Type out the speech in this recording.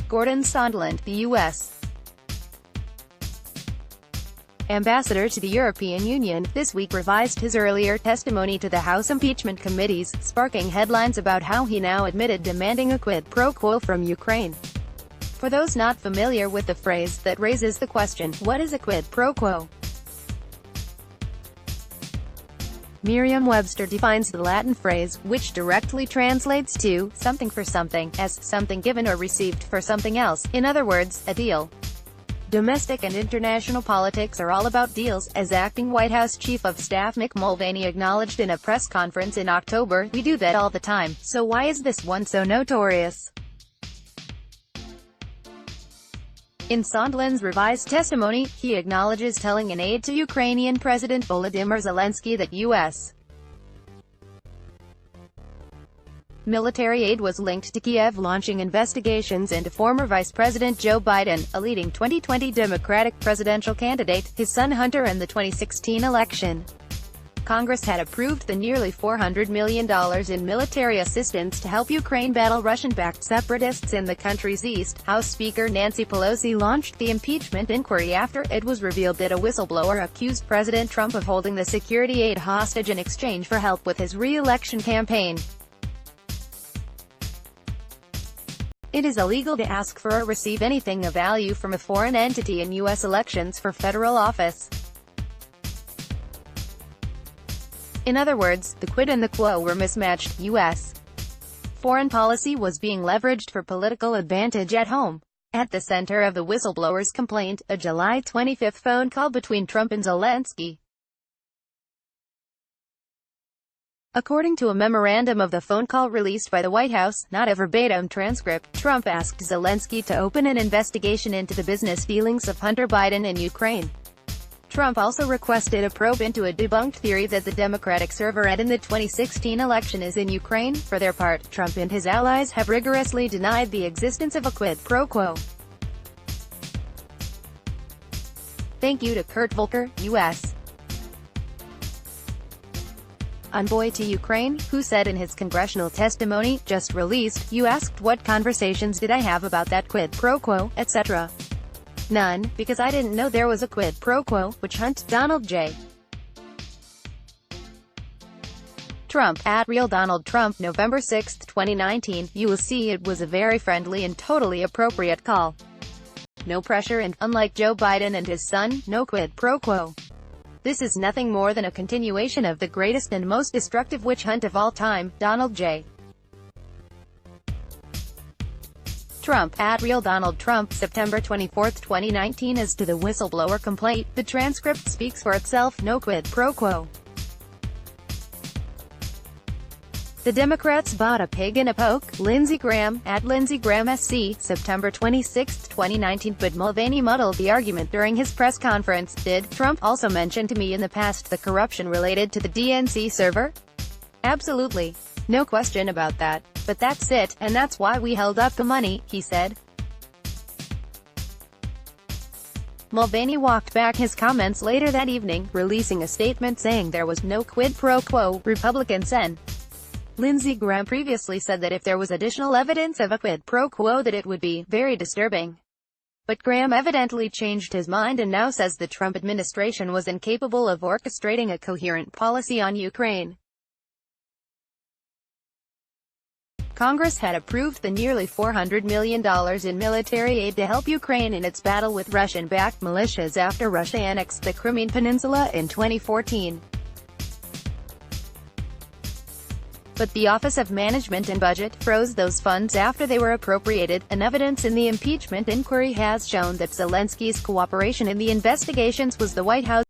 Gordon Sondland, the U.S. ambassador to the European Union, this week revised his earlier testimony to the House impeachment committees, sparking headlines about how he now admitted demanding a quid pro quo from Ukraine. For those not familiar with the phrase, that raises the question, what is a quid pro quo? Merriam-Webster defines the Latin phrase, which directly translates to something for something, as something given or received for something else, in other words, a deal. Domestic and international politics are all about deals, as acting White House Chief of Staff Mick Mulvaney acknowledged in a press conference in October. "We do that all the time, so why is this one so notorious?" In Sondland's revised testimony, he acknowledges telling an aide to Ukrainian President Volodymyr Zelensky that U.S. military aid was linked to Kiev launching investigations into former Vice President Joe Biden, a leading 2020 Democratic presidential candidate, his son Hunter, and the 2016 election. Congress had approved the nearly $400 million in military assistance to help Ukraine battle Russian-backed separatists in the country's east. House Speaker Nancy Pelosi launched the impeachment inquiry after it was revealed that a whistleblower accused President Trump of holding the security aid hostage in exchange for help with his re-election campaign. It is illegal to ask for or receive anything of value from a foreign entity in U.S. elections for federal office. In other words, the quid and the quo were mismatched. U.S. foreign policy was being leveraged for political advantage at home. At the center of the whistleblower's complaint, a July 25 phone call between Trump and Zelensky. According to a memorandum of the phone call released by the White House, not a verbatim transcript, Trump asked Zelensky to open an investigation into the business dealings of Hunter Biden in Ukraine. Trump also requested a probe into a debunked theory that the Democratic server in the 2016 election is in Ukraine. For their part, Trump and his allies have rigorously denied the existence of a quid pro quo. Thank you to Kurt Volker, U.S. envoy to Ukraine, who said in his congressional testimony, just released, "You asked what conversations did I have about that quid pro quo, etc. None, because I didn't know there was a quid pro quo, which hunt Donald J. Trump, at Real Donald Trump, November 6, 2019, you will see it was a very friendly and totally appropriate call. No pressure and, unlike Joe Biden and his son, no quid pro quo. This is nothing more than a continuation of the greatest and most destructive witch hunt of all time, Donald J. Trump, at Real Donald Trump, September 24, 2019. As to the whistleblower complaint, the transcript speaks for itself, no quid pro quo. The Democrats bought a pig in a poke. Lindsey Graham, at Lindsey Graham SC, September 26, 2019. But Mulvaney muddled the argument during his press conference. Did Trump also mention to me in the past the corruption related to the DNC server? Absolutely. No question about that. But that's it, and that's why we held up the money, he said. Mulvaney walked back his comments later that evening, releasing a statement saying there was no quid pro quo. Republicans and Lindsey Graham previously said that if there was additional evidence of a quid pro quo that it would be very disturbing. But Graham evidently changed his mind and now says the Trump administration was incapable of orchestrating a coherent policy on Ukraine. Congress had approved the nearly $400 million in military aid to help Ukraine in its battle with Russian-backed militias after Russia annexed the Crimean Peninsula in 2014. But the Office of Management and Budget froze those funds after they were appropriated, and evidence in the impeachment inquiry has shown that Zelensky's cooperation in the investigations was the White House